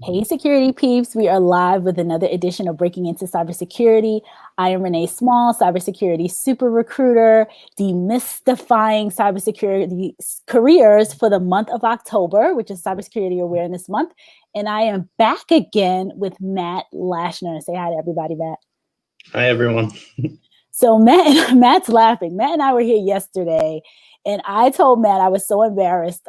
Hey, security peeps. We are live with another edition of Breaking Into Cybersecurity. I am Renee Small, cybersecurity super recruiter, demystifying cybersecurity careers for the month of October, which is Cybersecurity Awareness Month. And I am back again with Matt Lashner. Say hi to everybody, Matt. Hi, everyone. So Matt's laughing. Matt and I were here yesterday, and I told Matt I was so embarrassed.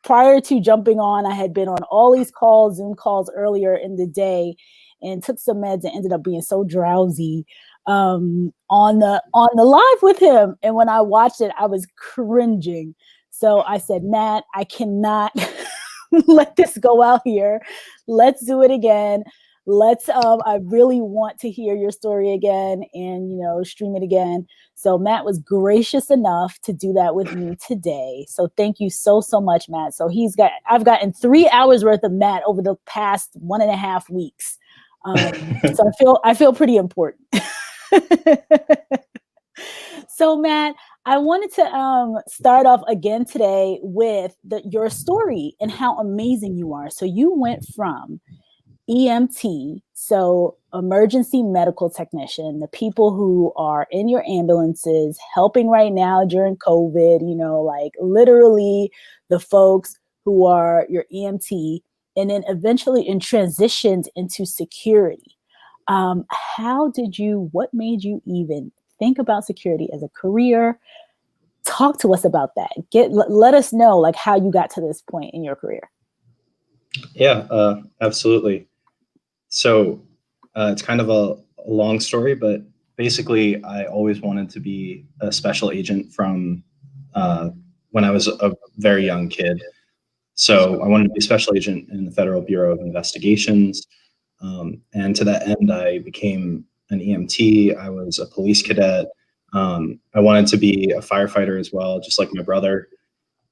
Prior to jumping on, I had been on all these calls, Zoom calls earlier in the day, and took some meds and ended up being so drowsy on the live with him. And when I watched it, I was cringing. So I said, Matt, I cannot let this go out here. Let's do it again. I really want to hear your story again and, stream it again. So Matt was gracious enough to do that with me today. So thank you so much, Matt. So I've gotten 3 hours worth of Matt over the past 1.5 weeks. So I feel pretty important. So Matt, I wanted to start off again today with your story and how amazing you are. So you went from EMT, so emergency medical technician, the people who are in your ambulances helping right now during COVID, like literally the folks who are your EMT, and then eventually transitioned into security. What made you even think about security as a career? Talk to us about that. Let us know like how you got to this point in your career. Yeah, absolutely. So it's kind of a long story, but basically I always wanted to be a special agent from when I was a very young kid. So I wanted to be a special agent in the Federal Bureau of Investigations. And to that end, I became an EMT. I was a police cadet. I wanted to be a firefighter as well, just like my brother.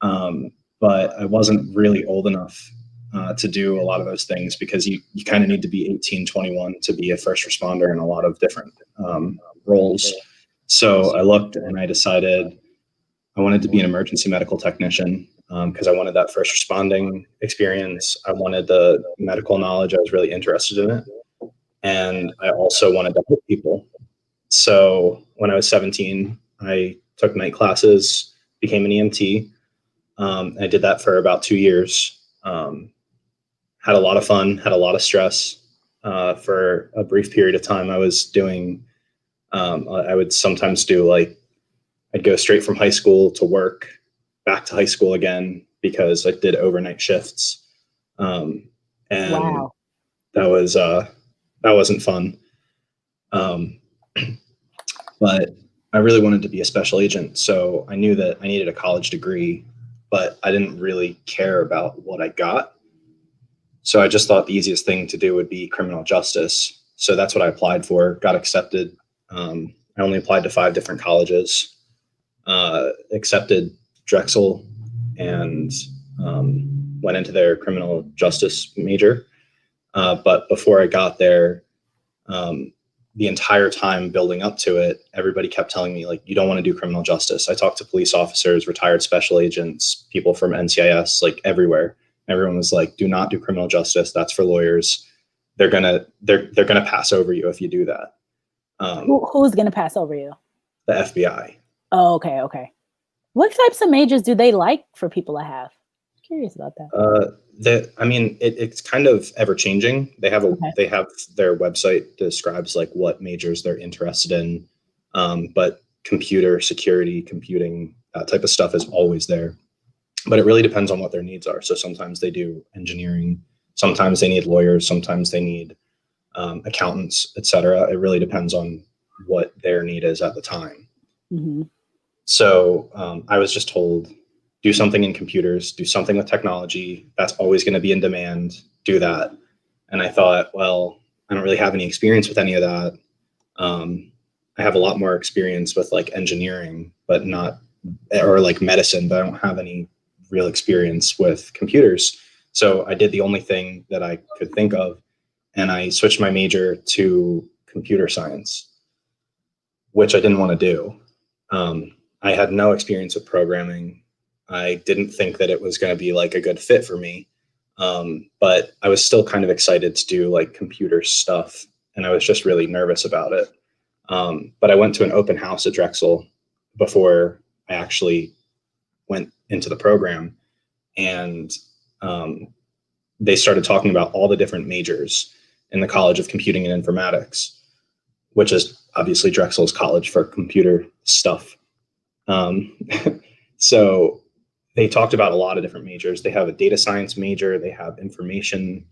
But I wasn't really old enough to do a lot of those things because you kind of need to be 18, 21 to be a first responder in a lot of different roles. So I looked and I decided I wanted to be an emergency medical technician because I wanted that first responding experience. I wanted the medical knowledge. I was really interested in it. And I also wanted to help people. So when I was 17, I took night classes, became an EMT. I did that for about 2 years. Had a lot of fun, had a lot of stress. For a brief period of time, I was doing, I would sometimes do I'd go straight from high school to work, back to high school again, because I did overnight shifts. And wow. That wasn't fun. But I really wanted to be a special agent. So I knew that I needed a college degree, but I didn't really care about what I got. So I just thought the easiest thing to do would be criminal justice. So that's what I applied for, got accepted. I only applied to 5 different colleges, accepted Drexel, and went into their criminal justice major. But before I got there, the entire time building up to it, everybody kept telling me, you don't want to do criminal justice. I talked to police officers, retired special agents, people from NCIS, everywhere. Everyone was like, do not do criminal justice. That's for lawyers. They're gonna pass over you if you do that. Who's gonna pass over you? The FBI. Oh, okay. What types of majors do they like for people to have? I'm curious about that. It's kind of ever changing. They have their website describes what majors they're interested in, but computer security, computing, that type of stuff is always there. But it really depends on what their needs are. So sometimes they do engineering, sometimes they need lawyers, sometimes they need accountants, etc. It really depends on what their need is at the time. Mm-hmm. So I was just told, do something in computers, do something with technology. That's always going to be in demand. Do that. And I thought, well, I don't really have any experience with any of that. I have a lot more experience with engineering, but not, or medicine, but I don't have any real experience with computers. So I did the only thing that I could think of, and I switched my major to computer science, which I didn't want to do. I had no experience with programming. I didn't think that it was going to be a good fit for me. But I was still kind of excited to do like computer stuff, and I was just really nervous about it. But I went to an open house at Drexel before I actually went into the program, and they started talking about all the different majors in the College of Computing and Informatics, which is obviously Drexel's college for computer stuff. So they talked about a lot of different majors. They have a data science major, they have information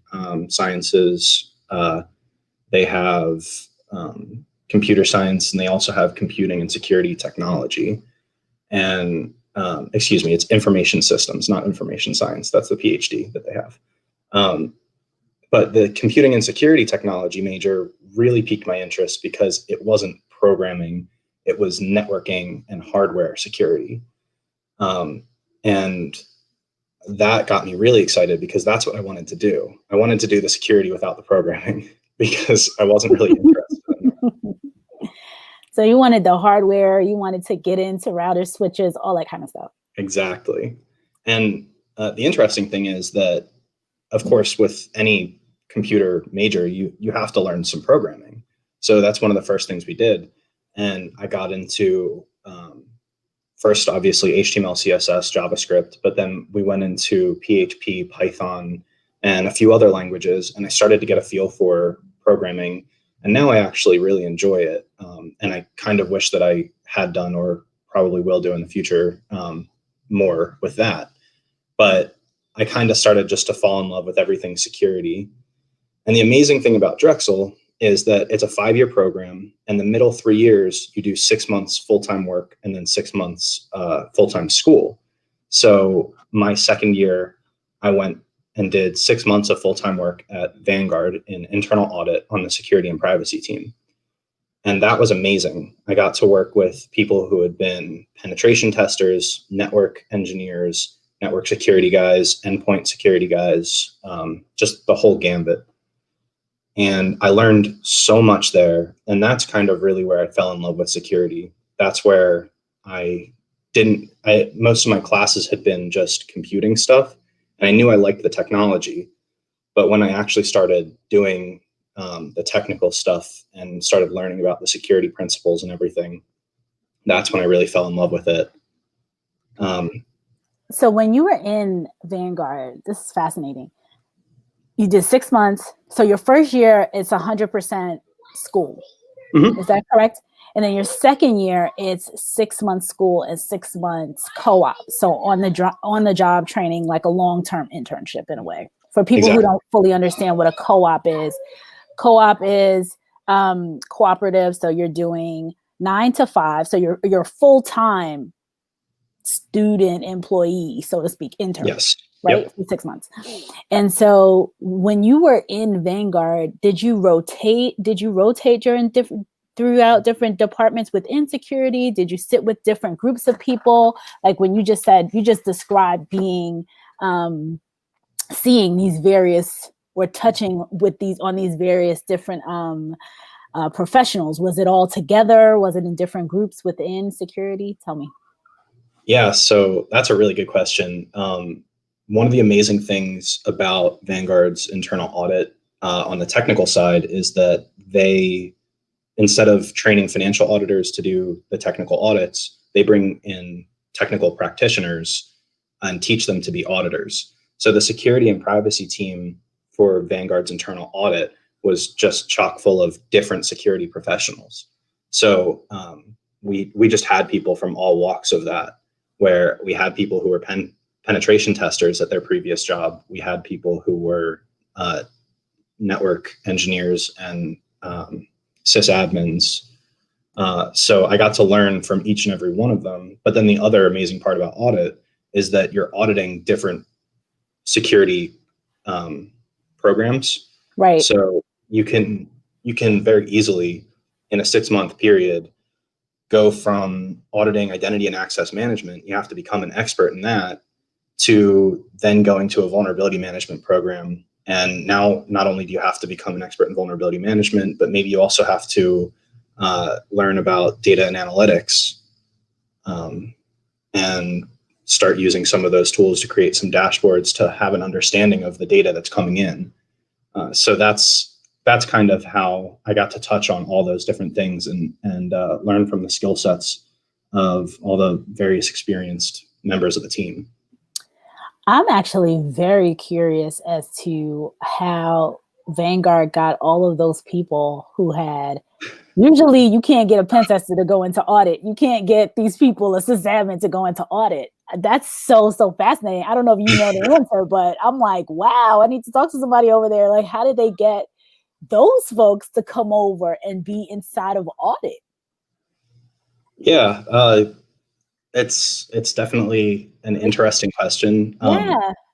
sciences, they have computer science, and they also have computing and security technology. And excuse me, it's information systems, not information science. That's the PhD that they have. But the computing and security technology major really piqued my interest because it wasn't programming, it was networking and hardware security. And that got me really excited because that's what I wanted to do. I wanted to do the security without the programming because I wasn't really interested in that. So you wanted the hardware, you wanted to get into routers, switches, all that kind of stuff. Exactly. And the interesting thing is that, of course, with any computer major, you have to learn some programming. So that's one of the first things we did. And I got into first, obviously, HTML, CSS, JavaScript, but then we went into PHP, Python, and a few other languages. And I started to get a feel for programming. And now I actually really enjoy it. And I kind of wish that I had done, or probably will do in the future, more with that. But I kind of started just to fall in love with everything security. And the amazing thing about Drexel is that it's a 5-year program, and the middle 3 years, you do 6 months full-time work and then 6 months full-time school. So my second year, I went and did 6 months of full-time work at Vanguard in internal audit on the security and privacy team. And that was amazing. I got to work with people who had been penetration testers, network engineers, network security guys, endpoint security guys, just the whole gambit. And I learned so much there. And that's kind of really where I fell in love with security. That's where most of my classes had been just computing stuff. And I knew I liked the technology. But when I actually started doing the technical stuff and started learning about the security principles and everything, that's when I really fell in love with it. So when you were in Vanguard, this is fascinating. You did 6 months. So your first year, it's 100% school. Mm-hmm. Is that correct? And then your second year, it's 6 months school and 6 months co-op. So on the job training, like a long-term internship in a way. For people who don't fully understand what a co-op is cooperative. So you're doing 9 to 5. So you're full-time student employee, so to speak, intern. Yes. Right? Yep. For 6 months. And so when you were in Vanguard, did you rotate throughout different departments within security? Did you sit with different groups of people? Like when you just described being, seeing these various, or touching on these various different professionals. Was it all together? Was it in different groups within security? Tell me. Yeah, so that's a really good question. One of the amazing things about Vanguard's internal audit on the technical side is that they, instead of training financial auditors to do the technical audits, they bring in technical practitioners and teach them to be auditors. So the security and privacy team for Vanguard's internal audit was just chock full of different security professionals. So we just had people from all walks of that, where we had people who were penetration testers at their previous job. We had people who were network engineers and sysadmins. So I got to learn from each and every one of them. But then the other amazing part about audit is that you're auditing different security programs. Right. So you can very easily, in a 6-month period, go from auditing identity and access management, you have to become an expert in that, to then going to a vulnerability management program. And now not only do you have to become an expert in vulnerability management, but maybe you also have to learn about data and analytics. And start using some of those tools to create some dashboards to have an understanding of the data that's coming in. So that's kind of how I got to touch on all those different things and learn from the skill sets of all the various experienced members of the team. I'm actually very curious as to how Vanguard got all of those people who had, usually you can't get a pen tester to go into audit. You can't get these people, a sysadmin, to go into audit. That's so fascinating. I don't know if you know the answer, but I'm like, wow, I need to talk to somebody over there. Like, how did they get those folks to come over and be inside of audit? Yeah, it's definitely an interesting question.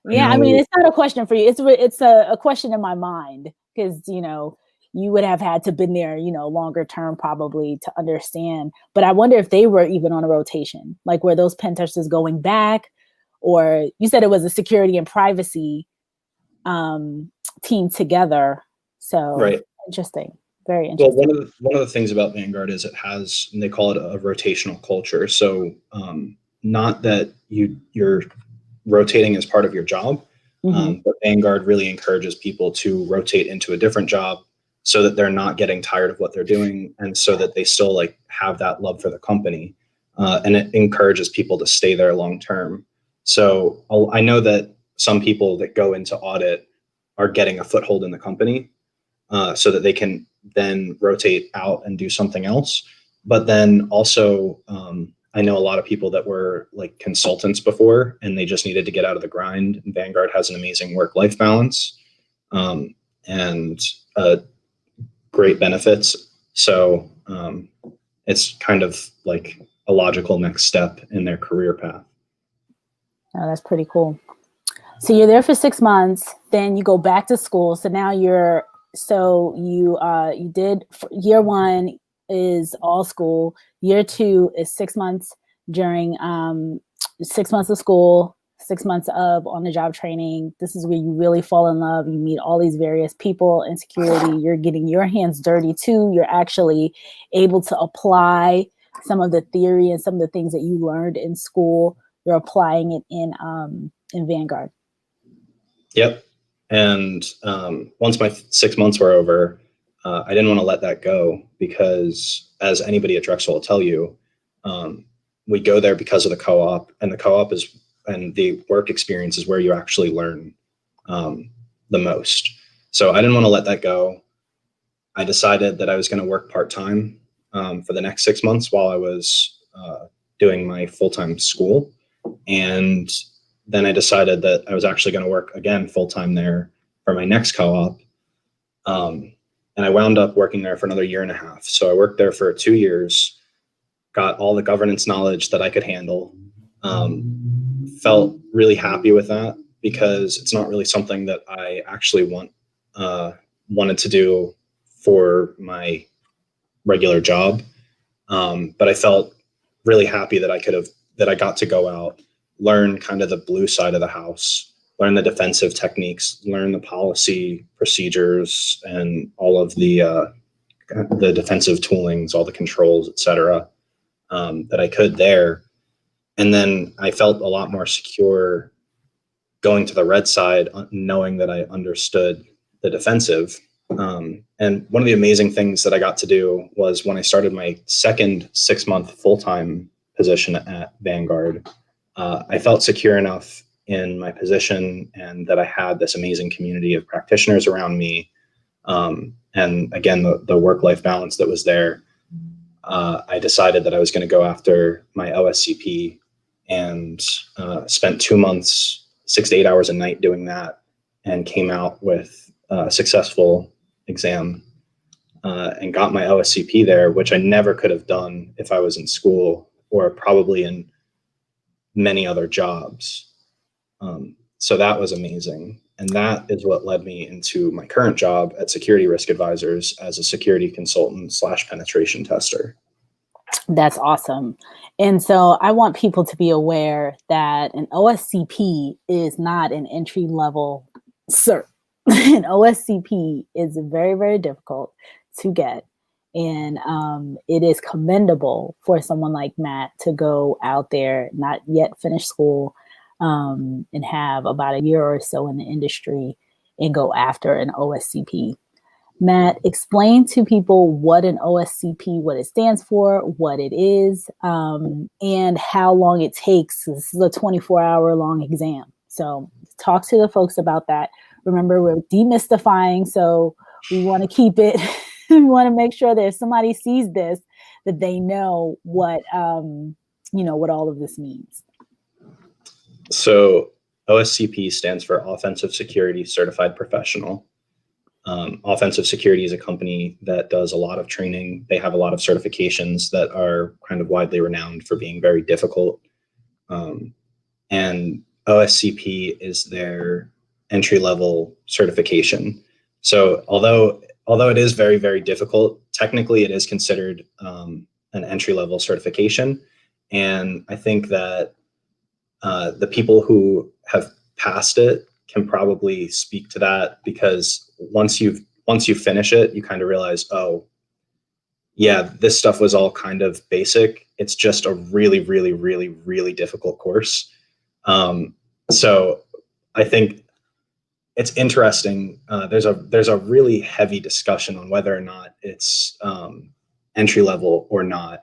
Yeah. I mean, it's not a question for you. It's a question in my mind, because, you know, you would have had to been there, you know, longer term probably to understand. But I wonder if they were even on a rotation, like were those pen testers going back, or you said it was a security and privacy team together. So right. Interesting. Very interesting. Well, one of the things about Vanguard is it has, and they call it a rotational culture. So not that you're rotating as part of your job, but Vanguard really encourages people to rotate into a different job so that they're not getting tired of what they're doing, and so that they still like have that love for the company, and it encourages people to stay there long term. So I know that some people that go into audit are getting a foothold in the company, so that they can then rotate out and do something else. But then also, I know a lot of people that were like consultants before, and they just needed to get out of the grind. Vanguard has an amazing work-life balance, and great benefits. So it's kind of like a logical next step in their career path. Oh, that's pretty cool. So you're there for 6 months, then you go back to school. So now you did year 1 is all school. Year 2 is 6 months during 6 months of school, 6 months of on-the-job training. This is where you really fall in love. You meet all these various people in security. You're getting your hands dirty too. You're actually able to apply some of the theory and some of the things that you learned in school. You're applying it in Vanguard. Yep. And once my 6 months were over, I didn't want to let that go, because as anybody at Drexel will tell you, we go there because of the co-op, and the co-op and the work experience is where you actually learn the most. So I didn't want to let that go. I decided that I was going to work part-time for the next 6 months while I was doing my full-time school. And then I decided that I was actually going to work again full-time there for my next co-op. And I wound up working there for another 1.5 years. So I worked there for 2 years, got all the governance knowledge that I could handle, felt really happy with that, because it's not really something that I actually wanted to do for my regular job. But I felt really happy that I got to go out, learn kind of the blue side of the house, learn the defensive techniques, learn the policy procedures, and all of the defensive toolings, all the controls, et cetera, that I could there. And then I felt a lot more secure going to the red side, knowing that I understood the defensive. And one of the amazing things that I got to do was when I started my second 6-month full-time position at Vanguard, I felt secure enough in my position, and that I had this amazing community of practitioners around me. And again, the work-life balance that was there. I decided that I was going to go after my Oscp, and spent 2 months, 6 to 8 hours a night doing that, and came out with a successful exam, and got my Oscp there, which I never could have done if I was in school, or probably in many other jobs. So that was amazing. And that is what led me into my current job at Security Risk Advisors as a security consultant / penetration tester. That's awesome. And so I want people to be aware that an OSCP is not an entry level cert. An OSCP is very, very difficult to get. And it is commendable for someone like Matt to go out there, not yet finish school, and have about a year or so in the industry and go after an OSCP. Matt, explain to people what an OSCP, what it stands for, what it is, and how long it takes. This is a 24-hour long exam. So talk to the folks about that. Remember, we're demystifying, so we want to keep it, we want to make sure that if somebody sees this, that they know what, what all of this means. So OSCP stands for Offensive Security Certified Professional. Offensive Security is a company that does a lot of training. They have a lot of certifications that are kind of widely renowned for being very difficult. And OSCP is their entry-level certification. So although it is very, very difficult, technically it is considered an entry-level certification. And I think that the people who have passed it can probably speak to that, because once you finish it, you kind of realize, oh, yeah, this stuff was all kind of basic. It's just a really, really, really, really difficult course. So I think it's interesting. There's a really heavy discussion on whether or not it's entry level or not.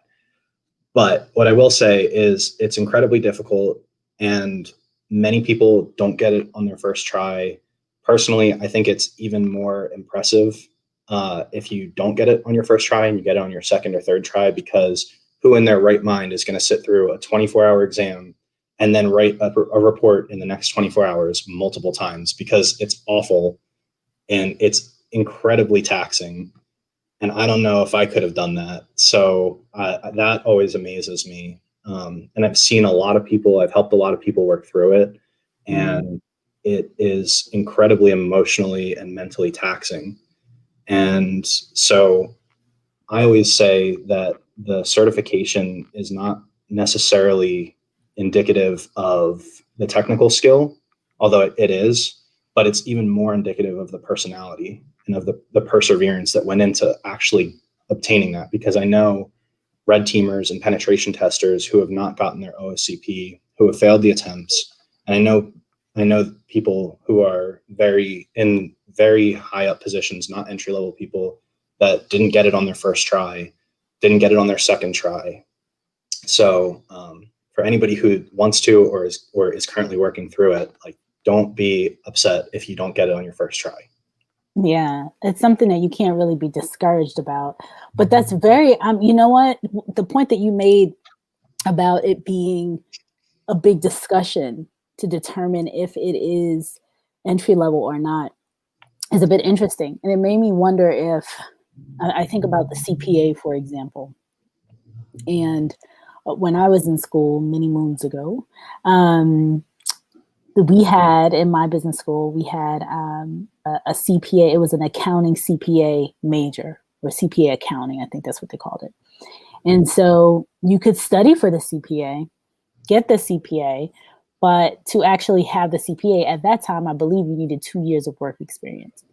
But what I will say is it's incredibly difficult, and many people don't get it on their first try. Personally, I think it's even more impressive if you don't get it on your first try and you get it on your second or third try, because who in their right mind is going to sit through a 24-hour exam and then write a report in the next 24 hours multiple times? Because it's awful and it's incredibly taxing. And I don't know if I could have done that. So that always amazes me. And I've seen a lot of people, I've helped a lot of people work through it, and it is incredibly emotionally and mentally taxing. And so I always say that the certification is not necessarily indicative of the technical skill, although it is, but it's even more indicative of the personality and of the perseverance that went into actually obtaining that. Because I know red teamers and penetration testers who have not gotten their OSCP, who have failed the attempts. And I know people who are very high up positions, not entry level people, that didn't get it on their first try, didn't get it on their second try. So for anybody who wants to or is currently working through it, like, don't be upset if you don't get it on your first try. Yeah, it's something that you can't really be discouraged about. But that's very, you know what? The point that you made about it being a big discussion to determine if it is entry level or not is a bit interesting. And it made me wonder if, I think about the CPA, for example. And when I was in school many moons ago, we had, in my business school, we had a CPA. It was an accounting CPA major, or CPA accounting. I think that's what they called it. And so you could study for the CPA, get the CPA, but to actually have the CPA at that time, I believe you needed 2 years of work experience.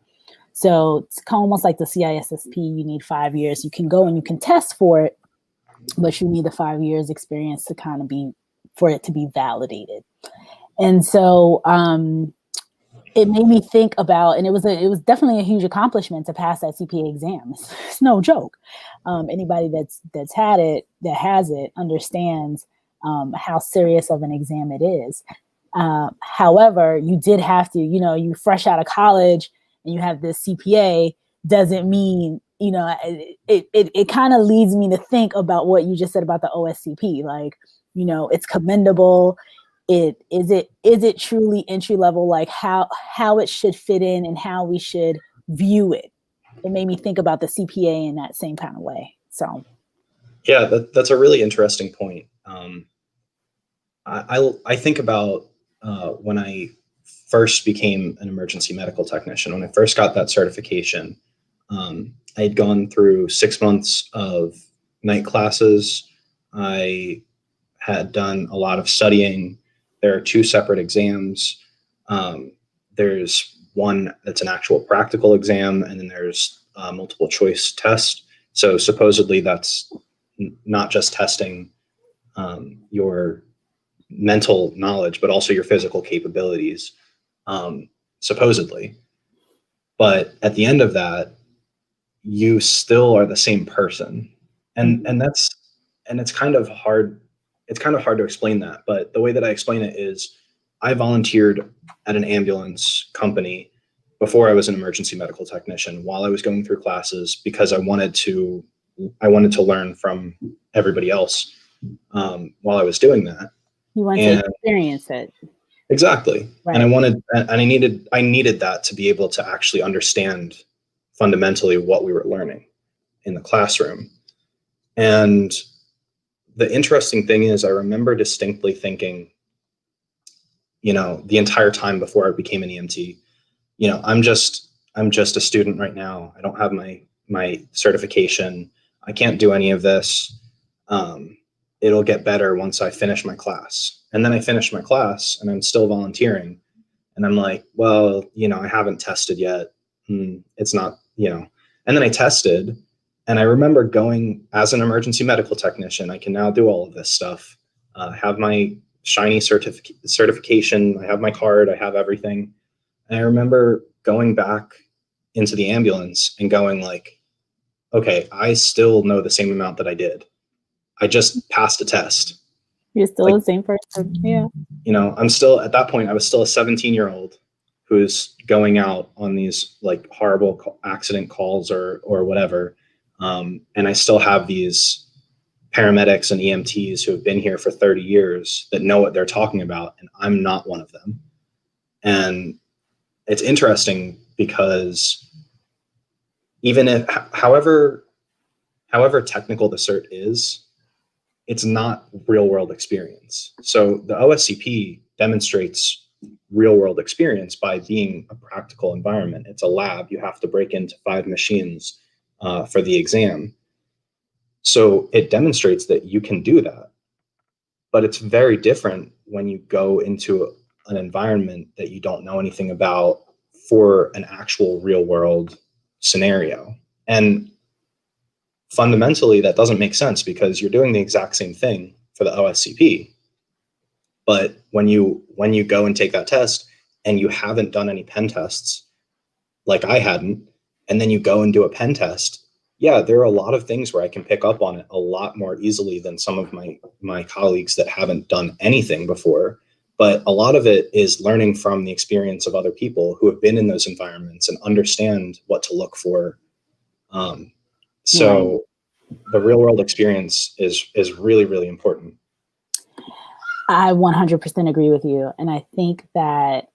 So it's almost like the CISSP, you need 5 years. You can go and you can test for it, but you need the 5 years experience to kind of for it to be validated. And so it made me think about, and it was definitely a huge accomplishment to pass that CPA exam. It's no joke. Anybody that's had it, that has it, understands how serious of an exam it is. However, you did have to, you fresh out of college and you have this CPA, doesn't mean, it kind of leads me to think about what you just said about the OSCP. Like, it's commendable. Is it truly entry level? Like how it should fit in and how we should view it. It made me think about the CPA in that same kind of way. So, yeah, that's a really interesting point. I think about when I first became an emergency medical technician. When I first got that certification, I had gone through 6 months of night classes. I had done a lot of studying. There are 2 separate exams. There's one that's an actual practical exam, and then there's a multiple choice test. So supposedly that's not just testing your mental knowledge, but also your physical capabilities, supposedly. But at the end of that, you still are the same person. And it's kind of hard. It's kind of hard to explain that. But the way that I explain it is I volunteered at an ambulance company before I was an emergency medical technician while I was going through classes because I wanted to learn from everybody else while I was doing that. You want to experience it. Exactly. Right. And I needed that to be able to actually understand fundamentally what we were learning in the classroom. And the interesting thing is I remember distinctly thinking, the entire time before I became an EMT, I'm just a student right now. I don't have my certification. I can't do any of this. It'll get better once I finish my class. And then I finished my class and I'm still volunteering. And I'm like, well, I haven't tested yet. It's not, and then I tested and I remember going as an emergency medical technician. I can now do all of this stuff, have my shiny certification. I have my card. I have everything. And I remember going back into the ambulance and going like, okay, I still know the same amount that I did. I just passed a test. You're still the same person. Yeah. I'm still at that point, I was still a 17-year-old who's going out on these like horrible accident calls or whatever. And I still have these paramedics and EMTs who have been here for 30 years that know what they're talking about. And I'm not one of them. And it's interesting because even if, however technical the cert is, it's not real world experience. So the OSCP demonstrates real world experience by being a practical environment. It's a lab. You have to break into 5 machines for the exam. So it demonstrates that you can do that. But it's very different when you go into an environment that you don't know anything about for an actual real world scenario. And fundamentally, that doesn't make sense because you're doing the exact same thing for the OSCP. But when you go and take that test and you haven't done any pen tests, like I hadn't, and then you go and do a pen test, yeah, there are a lot of things where I can pick up on it a lot more easily than some of my colleagues that haven't done anything before. But a lot of it is learning from the experience of other people who have been in those environments and understand what to look for. So the real world experience is really, really important. I 100% agree with you. And I think that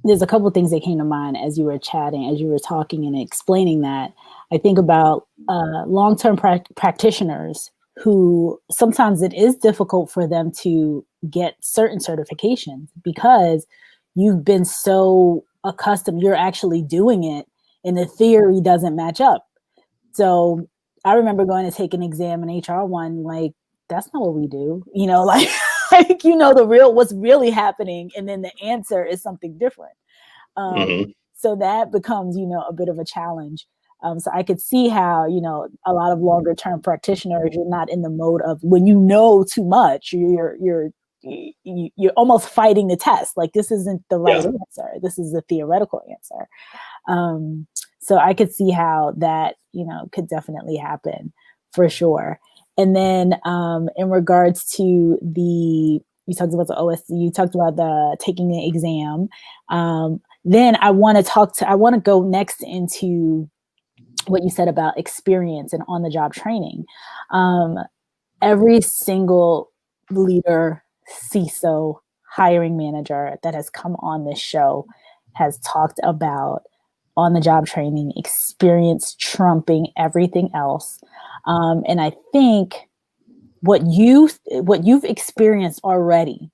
there's a couple of things that came to mind as you were chatting, as you were talking and explaining that. I think about long-term practitioners who sometimes it is difficult for them to get certain certifications because you've been so accustomed, you're actually doing it and the theory doesn't match up. So I remember going to take an exam in HR1, like, that's not what we do, like what's really happening. And then the answer is something different. So that becomes, a bit of a challenge. So I could see how, a lot of longer term practitioners, you're not in the mode of when you know too much, you're almost fighting the test. Like, this isn't the right answer. This is the theoretical answer. So I could see how that, could definitely happen for sure. And then in regards to you talked about the OSC, you talked about the taking the exam. Then I want to go next into what you said about experience and on the job training. Every single leader, CISO, hiring manager that has come on this show has talked about on the job training, experience trumping everything else. And I think what you've experienced already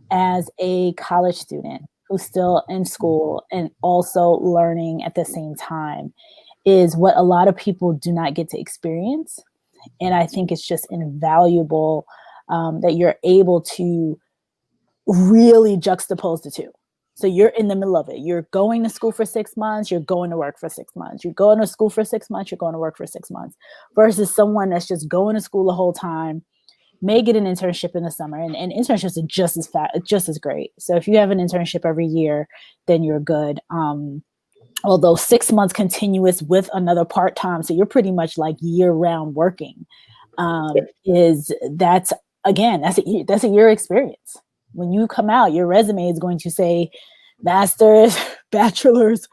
as a college student who's still in school and also learning at the same time is what a lot of people do not get to experience. And I think it's just invaluable that you're able to really juxtapose the two. So you're in the middle of it. You're going to school for 6 months. You're going to work for 6 months. You're going to school for 6 months. You're going to work for 6 months versus someone that's just going to school the whole time, may get an internship in the summer, and internships are just as great. So if you have an internship every year, then you're good. Although 6 months continuous with another part-time, so you're pretty much like year-round working, that's a year experience. When you come out, your resume is going to say master's, bachelor's,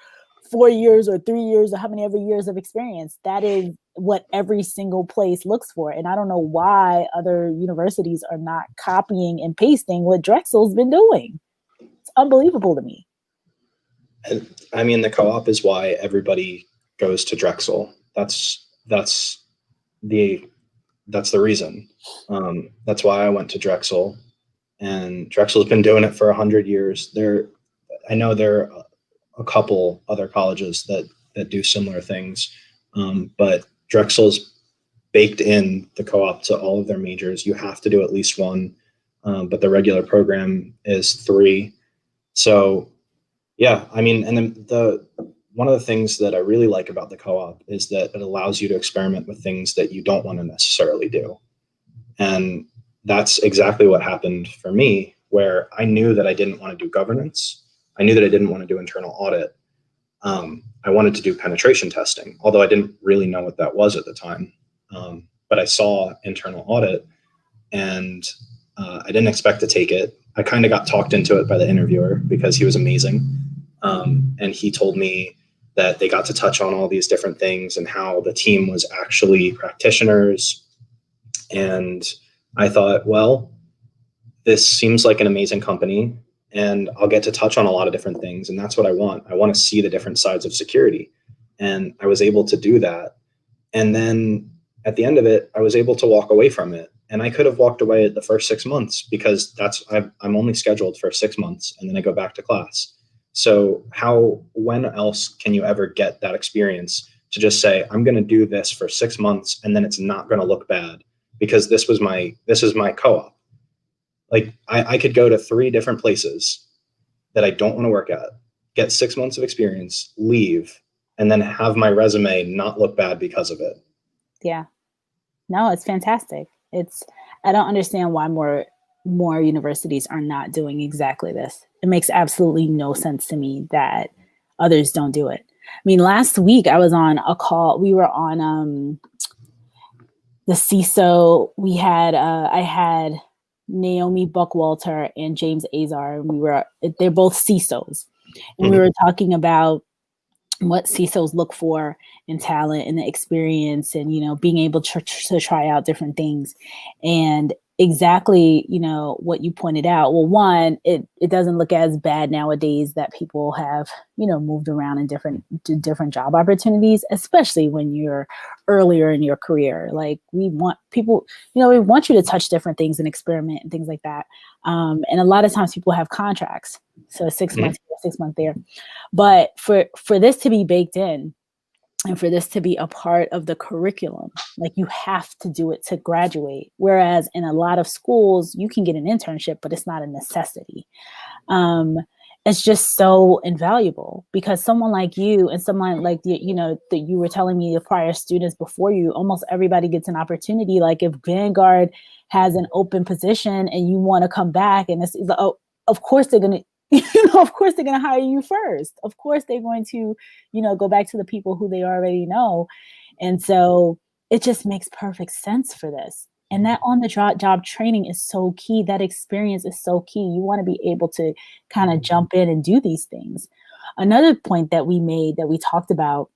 4 years or 3 years or how many ever years of experience. That is what every single place looks for. And I don't know why other universities are not copying and pasting what Drexel's been doing. It's unbelievable to me. And I mean, the co-op is why everybody goes to Drexel. That's the reason. That's why I went to Drexel, and Drexel's been doing it for 100 years. I know there are a couple other colleges that do similar things, but Drexel's baked in the co-op to all of their majors. You have to do at least one, but the regular program is 3. So yeah, I mean, and then one of the things that I really like about the co-op is that it allows you to experiment with things that you don't want to necessarily do. And that's exactly what happened for me, where I knew that I didn't want to do governance. I knew that I didn't want to do internal audit. I wanted to do penetration testing, although I didn't really know what that was at the time. But I saw internal audit, and I didn't expect to take it. I kind of got talked into it by the interviewer because he was amazing. And he told me that they got to touch on all these different things and how the team was actually practitioners. And I thought, well, this seems like an amazing company, and I'll get to touch on a lot of different things. And that's what I want. I want to see the different sides of security. And I was able to do that. And then at the end of it, I was able to walk away from it. And I could have walked away at the first 6 months because I'm only scheduled for 6 months, and then I go back to class. So when else can you ever get that experience to just say, I'm going to do this for 6 months, and then it's not going to look bad because this is my co-op. Like I could go to 3 different places that I don't want to work at, get 6 months of experience, leave, and then have my resume not look bad because of it. Yeah. No, it's fantastic. I don't understand why more universities are not doing exactly this. It makes absolutely no sense to me that others don't do it. I mean, last week I was on a call. We were on the CISO. I had Naomi Buckwalter and James Azar. They're both CISOs. And we were talking about what CISOs look for in talent and the experience and, being able to try out different things. And exactly, what you pointed out. Well, one, it doesn't look as bad nowadays that people have, moved around in different job opportunities, especially when you're earlier in your career. Like we want people, we want you to touch different things and experiment and things like that. And a lot of times people have contracts. So 6 months here, 6 months there. But for this to be baked in and for this to be a part of the curriculum, like you have to do it to graduate. Whereas in a lot of schools, you can get an internship, but it's not a necessity. It's just so invaluable because someone like you and someone like that you were telling me the prior students before you, almost everybody gets an opportunity. Like if Vanguard has an open position and you want to come back, and of course they're going to, of course they're going to hire you first. Of course they're going to, go back to the people who they already know. And so it just makes perfect sense for this. And that on the job training is so key. That experience is so key. You want to be able to kind of jump in and do these things. Another point that we made that we talked about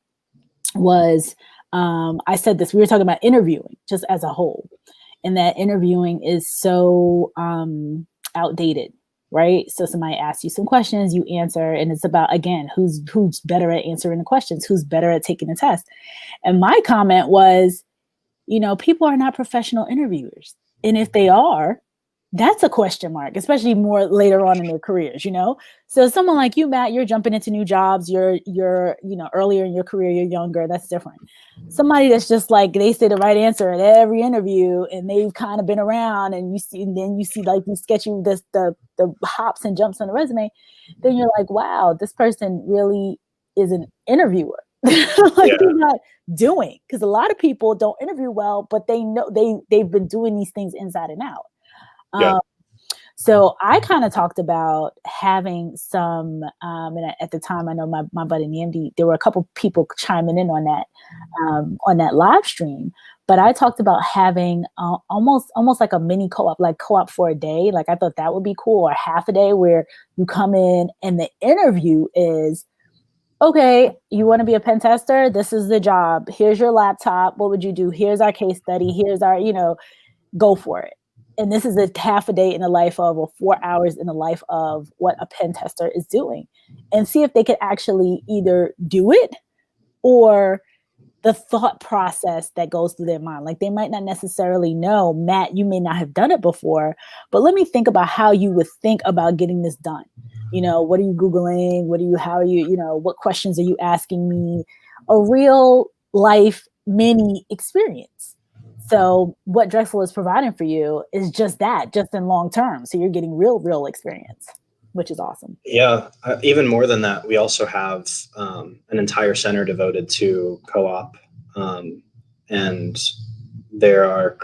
was, I said this, we were talking about interviewing just as a whole, and that interviewing is so outdated. Right? So somebody asks you some questions, you answer, and it's about, again, who's better at answering the questions, who's better at taking the test. And my comment was, people are not professional interviewers. And if they are, that's a question mark, especially more later on in their careers, So someone like you, Matt, you're jumping into new jobs. You're, earlier in your career, you're younger. That's different. Somebody that's just like, they say the right answer at every interview and they've kind of been around, and then you see like these sketchy, the hops and jumps on the resume. Then you're like, wow, this person really is an interviewer. Like they're not doing, because a lot of people don't interview well, but they know they've been doing these things inside and out. So I kind of talked about having some, and at the time, I know my buddy Namdi, there were a couple people chiming in on that live stream, but I talked about having almost like a mini co-op, like co-op for a day. Like I thought that would be cool, or half a day where you come in and the interview is, okay, you want to be a pen tester? This is the job. Here's your laptop. What would you do? Here's our case study. Here's our, go for it. And this is a half a day in the life of, or 4 hours in the life of what a pen tester is doing, and see if they could actually either do it, or the thought process that goes through their mind. Like they might not necessarily know, Matt, you may not have done it before, but let me think about how you would think about getting this done. What are you Googling? What questions are you asking me? A real life mini experience. So what Drexel is providing for you is just that, just in long term. So you're getting real experience, which is awesome. Yeah, even more than that, we also have an entire center devoted to co-op, and there are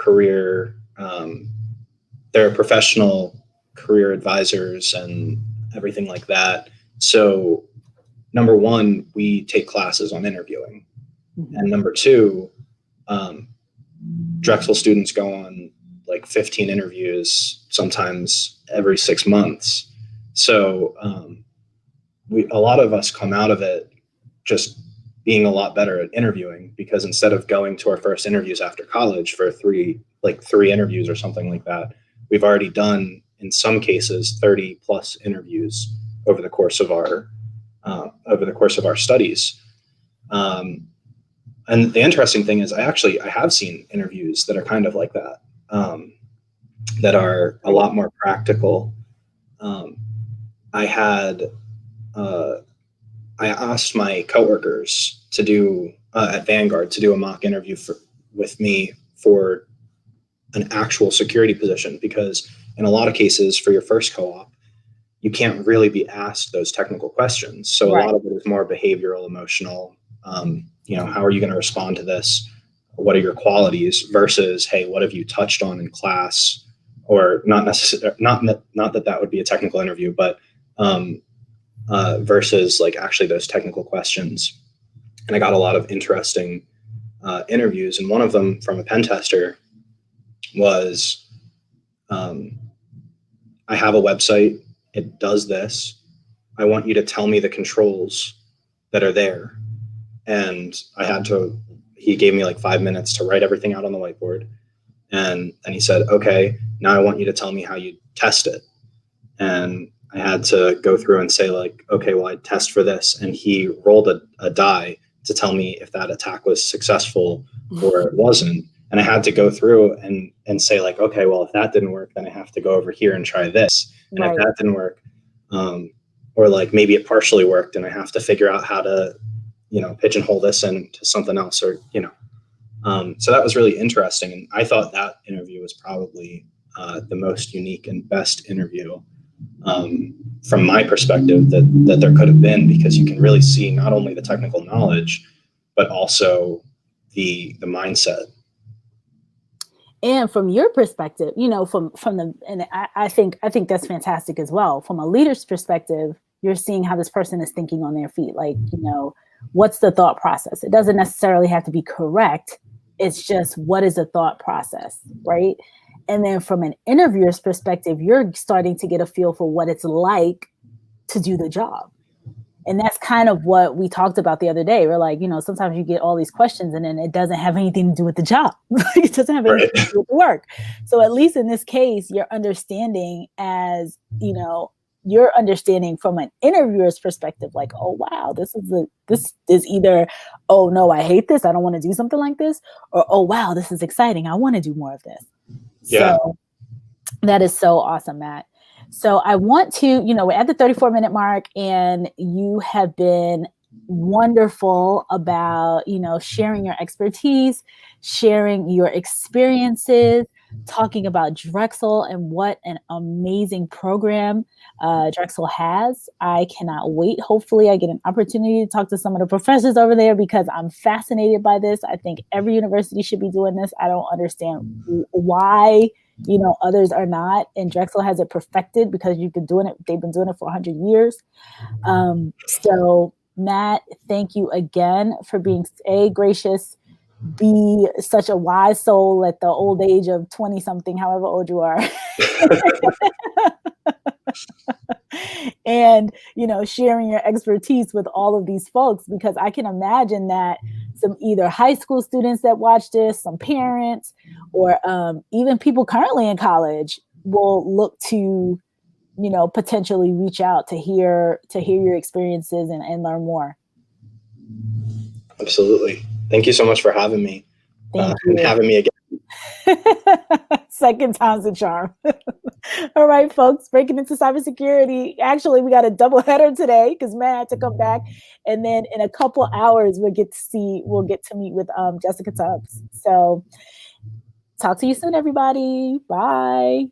professional career advisors and everything like that. So number one, we take classes on interviewing, and number two, Drexel students go on like 15 interviews, sometimes every 6 months. So a lot of us come out of it just being a lot better at interviewing, because instead of going to our first interviews after college for three interviews or something like that, we've already done, in some cases, 30 plus interviews over the course of our studies. And the interesting thing is, I have seen interviews that are kind of like that, that are a lot more practical. I asked my coworkers to do at Vanguard to do a mock interview with me for an actual security position, because in a lot of cases for your first co-op, you can't really be asked those technical questions. So a lot of it is more behavioral, emotional. How are you going to respond to this? What are your qualities versus, hey, what have you touched on in class? Or not necessarily, not that would be a technical interview, but versus like actually those technical questions. And I got a lot of interesting interviews. And one of them from a pen tester was, I have a website. It does this. I want you to tell me the controls that are there. And he gave me like 5 minutes to write everything out on the whiteboard. And then he said, okay, now I want you to tell me how you test it. And I had to go through and say like, okay, well, I test for this. And he rolled a die to tell me if that attack was successful or it wasn't. And I had to go through and say like, okay, well, if that didn't work, then I have to go over here and try this. And if that didn't work, or like maybe it partially worked and I have to figure out how to, pigeonhole this into something else, or, so that was really interesting. And I thought that interview was probably the most unique and best interview from my perspective that there could have been, because you can really see not only the technical knowledge, but also the mindset. And from your perspective, I think that's fantastic as well. From a leader's perspective, you're seeing how this person is thinking on their feet. Like, what's the thought process? It doesn't necessarily have to be correct. It's just, what is the thought process, right? And then from an interviewer's perspective, you're starting to get a feel for what it's like to do the job. And that's kind of what we talked about the other day. We're like, sometimes you get all these questions and then it doesn't have anything to do with the job. It doesn't have anything to do with the work. So at least in this case, you're understanding you're understanding from an interviewer's perspective, like, oh, wow, this is either, oh, no, I hate this, I don't want to do something like this, or, oh, wow, this is exciting, I want to do more of this. Yeah. So That is so awesome, Matt. So I want to, we're at the 34-minute mark, and you have been wonderful about, sharing your expertise, sharing your experiences, talking about Drexel and what an amazing program Drexel has. I cannot wait. Hopefully I get an opportunity to talk to some of the professors over there, because I'm fascinated by this. I think every university should be doing this. I don't understand why others are not, and Drexel has it perfected because they've been doing it for 100 years. So Matt, thank you again for being gracious, be such a wise soul at the old age of 20 something, however old you are. And, sharing your expertise with all of these folks, because I can imagine that some either high school students that watch this, some parents, or even people currently in college will look to, potentially reach out to hear your experiences and learn more. Absolutely. Thank you so much for having me. Thank you. And having me again. Second time's a charm. All right, folks, breaking into cybersecurity. Actually, we got a double header today because Matt had to come back. And then in a couple hours, we'll get to meet with Jessica Tubbs. So talk to you soon, everybody. Bye.